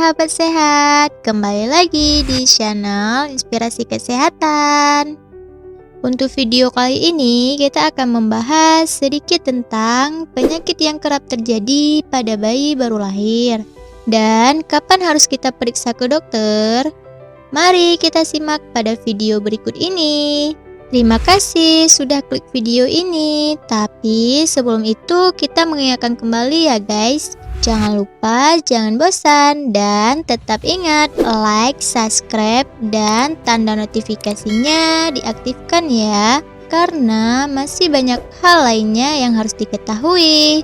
sahabat sehat, kembali lagi di channel Inspirasi Kesehatan. Untuk video kali ini, kita akan membahas sedikit tentang penyakit yang kerap terjadi pada bayi baru lahir dan kapan harus kita periksa ke dokter. Mari kita simak pada video berikut ini. Terima kasih sudah klik video ini. Tapi sebelum itu kita mengingatkan kembali ya guys. Jangan lupa, jangan bosan, dan tetap ingat like, subscribe, dan tanda notifikasinya diaktifkan ya. Karena masih banyak hal lainnya yang harus diketahui.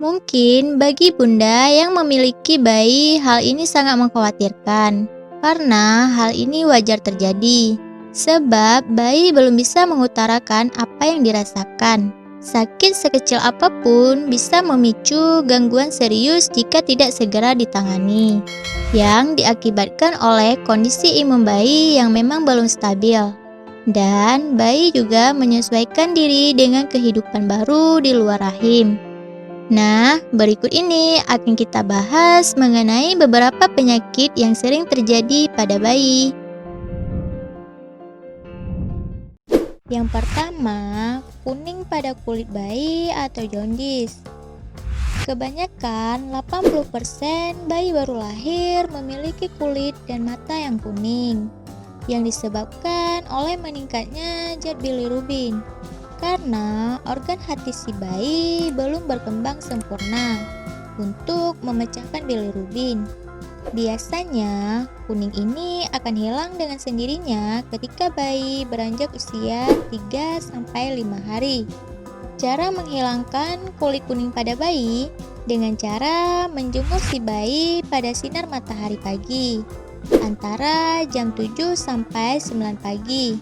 Mungkin bagi bunda yang memiliki bayi, hal ini sangat mengkhawatirkan. Karena hal ini wajar terjadi, sebab bayi belum bisa mengutarakan apa yang dirasakan. Sakit sekecil apapun bisa memicu gangguan serius jika tidak segera ditangani, yang diakibatkan oleh kondisi imun bayi yang memang belum stabil. Dan bayi juga menyesuaikan diri dengan kehidupan baru di luar rahim. Nah, berikut ini akan kita bahas mengenai beberapa penyakit yang sering terjadi pada bayi. Yang pertama, kuning pada kulit bayi atau jaundice. Kebanyakan 80% bayi baru lahir memiliki kulit dan mata yang kuning, yang disebabkan oleh meningkatnya zat bilirubin. Karena organ hati si bayi belum berkembang sempurna untuk memecahkan bilirubin. Biasanya, kuning ini akan hilang dengan sendirinya ketika bayi beranjak usia 3-5 hari. Cara menghilangkan kulit kuning pada bayi dengan cara menjemur si bayi pada sinar matahari pagi antara jam 7-9 pagi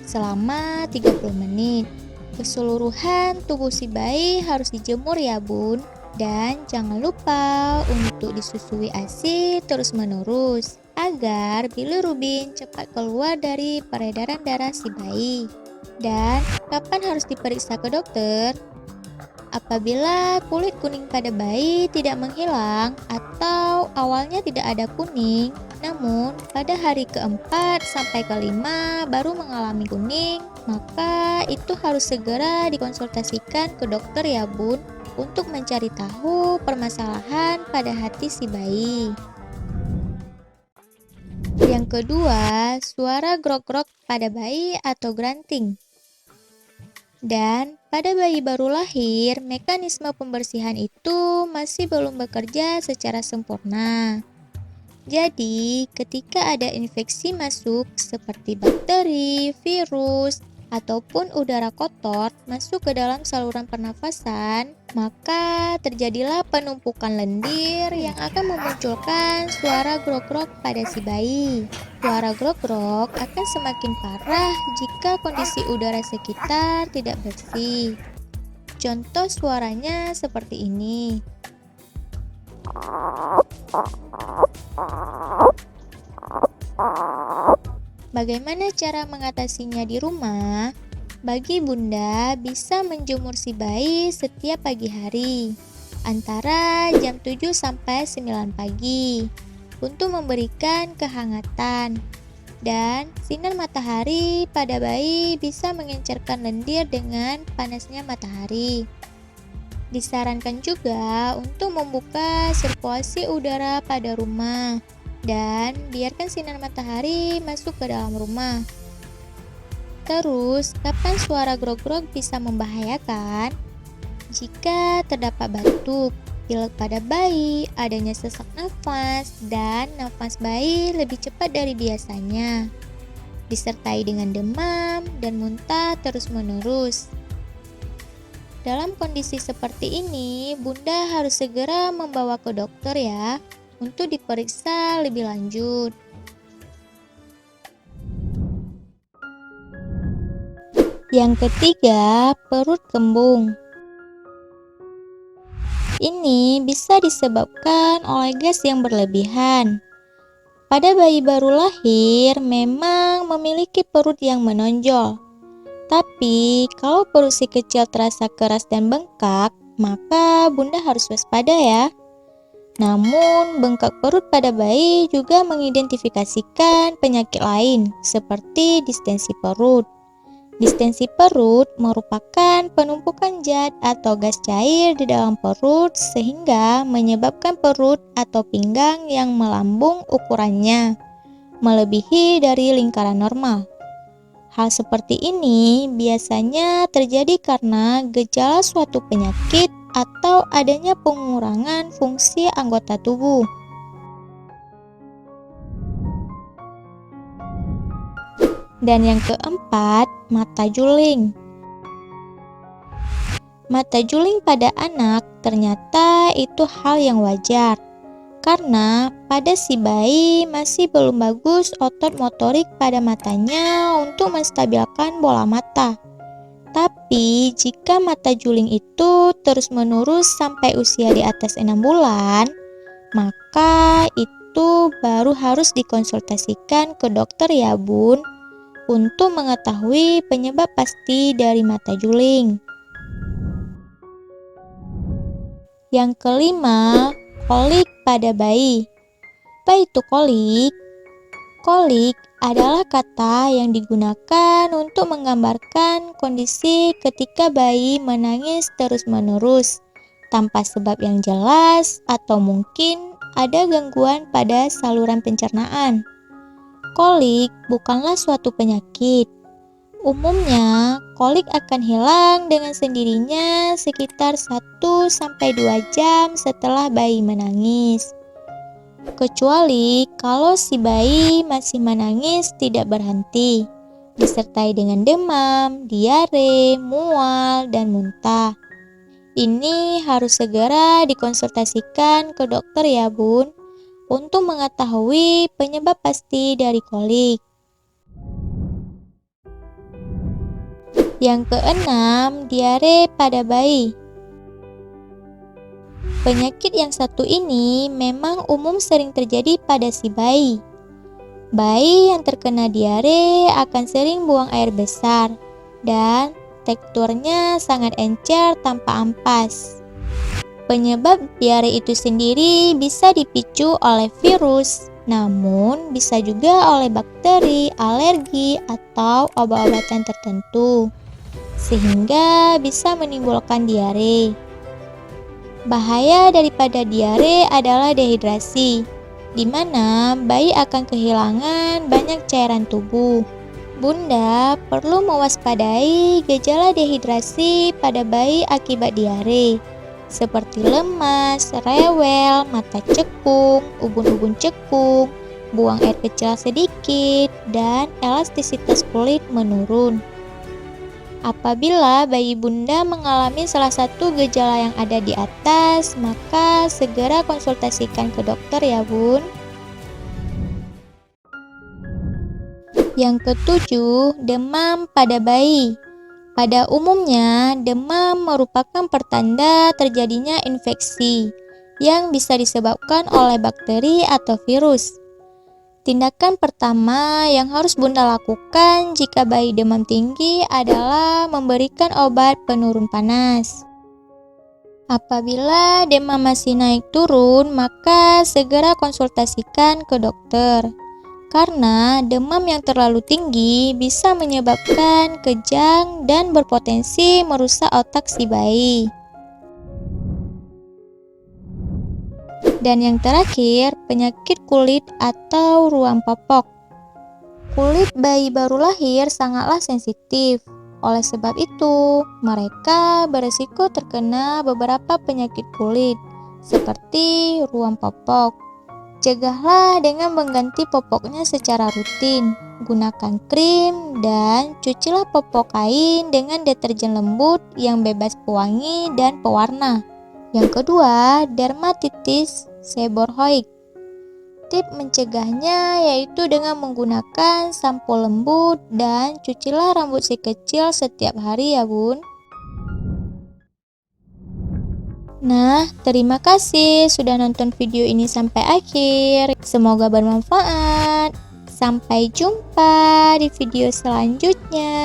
selama 30 menit. Keseluruhan tubuh si bayi harus dijemur ya bun. Dan jangan lupa untuk disusui ASI terus-menerus agar bilirubin cepat keluar dari peredaran darah si bayi. Dan kapan harus diperiksa ke dokter? Apabila kulit kuning pada bayi tidak menghilang atau awalnya tidak ada kuning, namun pada hari keempat sampai kelima baru mengalami kuning, maka itu harus segera dikonsultasikan ke dokter ya bun, untuk mencari tahu permasalahan pada hati si bayi. Yang kedua, suara grog-grog pada bayi atau grunting. Dan pada bayi baru lahir, mekanisme pembersihan itu masih belum bekerja secara sempurna. Jadi, ketika ada infeksi masuk seperti bakteri, virus, ataupun udara kotor masuk ke dalam saluran pernafasan, maka terjadilah penumpukan lendir yang akan memunculkan suara grog-grog pada si bayi. Suara grog-grog akan semakin parah jika kondisi udara sekitar tidak bersih. Contoh suaranya seperti ini. Bagaimana cara mengatasinya di rumah? Bagi bunda bisa menjemur si bayi setiap pagi hari antara jam 7-9 pagi untuk memberikan kehangatan. Dan sinar matahari pada bayi bisa mengencerkan lendir dengan panasnya matahari. Disarankan juga untuk membuka sirkulasi udara pada rumah dan biarkan sinar matahari masuk ke dalam rumah. Terus, kapan suara grog-grog bisa membahayakan? Jika terdapat batuk, pilek pada bayi, adanya sesak nafas, dan nafas bayi lebih cepat dari biasanya, disertai dengan demam dan muntah terus-menerus. Dalam kondisi seperti ini, bunda harus segera membawa ke dokter ya, untuk diperiksa lebih lanjut. Yang ketiga, perut kembung. Ini bisa disebabkan oleh gas yang berlebihan. Pada bayi baru lahir memang memiliki perut yang menonjol. Tapi kalau perut si kecil terasa keras dan bengkak, maka bunda harus waspada ya. Namun, bengkak perut pada bayi juga mengidentifikasikan penyakit lain seperti distensi perut. Distensi perut merupakan penumpukan zat atau gas cair di dalam perut sehingga menyebabkan perut atau pinggang yang melambung ukurannya melebihi dari lingkaran normal. Hal seperti ini biasanya terjadi karena gejala suatu penyakit atau adanya pengurangan fungsi anggota tubuh. Dan yang keempat, mata juling. Mata juling pada anak ternyata itu hal yang wajar, karena pada si bayi masih belum bagus otot motorik pada matanya untuk menstabilkan bola mata. Tapi jika mata juling itu terus-menerus sampai usia di atas 6 bulan, maka itu baru harus dikonsultasikan ke dokter ya bun, untuk mengetahui penyebab pasti dari mata juling. Yang kelima, kolik pada bayi. Apa itu kolik? Kolik adalah kata yang digunakan untuk menggambarkan kondisi ketika bayi menangis terus-menerus tanpa sebab yang jelas atau mungkin ada gangguan pada saluran pencernaan. Kolik bukanlah suatu penyakit. Umumnya, kolik akan hilang dengan sendirinya sekitar 1-2 jam setelah bayi menangis. Kecuali kalau si bayi masih menangis tidak berhenti, disertai dengan demam, diare, mual, dan muntah. Ini harus segera dikonsultasikan ke dokter ya bun, untuk mengetahui penyebab pasti dari kolik. Yang keenam, diare pada bayi. Penyakit yang satu ini memang umum sering terjadi pada si bayi. Bayi yang terkena diare akan sering buang air besar dan teksturnya sangat encer tanpa ampas. Penyebab diare itu sendiri bisa dipicu oleh virus, namun bisa juga oleh bakteri, alergi, atau obat-obatan tertentu, sehingga bisa menimbulkan diare. Bahaya daripada diare adalah dehidrasi, di mana bayi akan kehilangan banyak cairan tubuh. Bunda perlu mewaspadai gejala dehidrasi pada bayi akibat diare, seperti lemas, rewel, mata cekung, ubun-ubun cekung, buang air kecil sedikit, dan elastisitas kulit menurun. Apabila bayi bunda mengalami salah satu gejala yang ada di atas, maka segera konsultasikan ke dokter ya bun. Yang ketujuh, demam pada bayi. Pada umumnya, demam merupakan pertanda terjadinya infeksi yang bisa disebabkan oleh bakteri atau virus. Tindakan pertama yang harus bunda lakukan jika bayi demam tinggi adalah memberikan obat penurun panas. Apabila demam masih naik turun, maka segera konsultasikan ke dokter. Karena demam yang terlalu tinggi bisa menyebabkan kejang dan berpotensi merusak otak si bayi. Dan yang terakhir, penyakit kulit atau ruam popok. Kulit bayi baru lahir sangatlah sensitif. Oleh sebab itu, mereka beresiko terkena beberapa penyakit kulit, seperti ruam popok. Cegahlah dengan mengganti popoknya secara rutin. Gunakan krim dan cucilah popok kain dengan deterjen lembut yang bebas pewangi dan pewarna. Yang kedua, dermatitis seborrhoik. Tip mencegahnya yaitu dengan menggunakan sampo lembut dan cucilah rambut si kecil setiap hari ya bun. Nah, terima kasih sudah nonton video ini sampai akhir. Semoga bermanfaat. Sampai jumpa di video selanjutnya.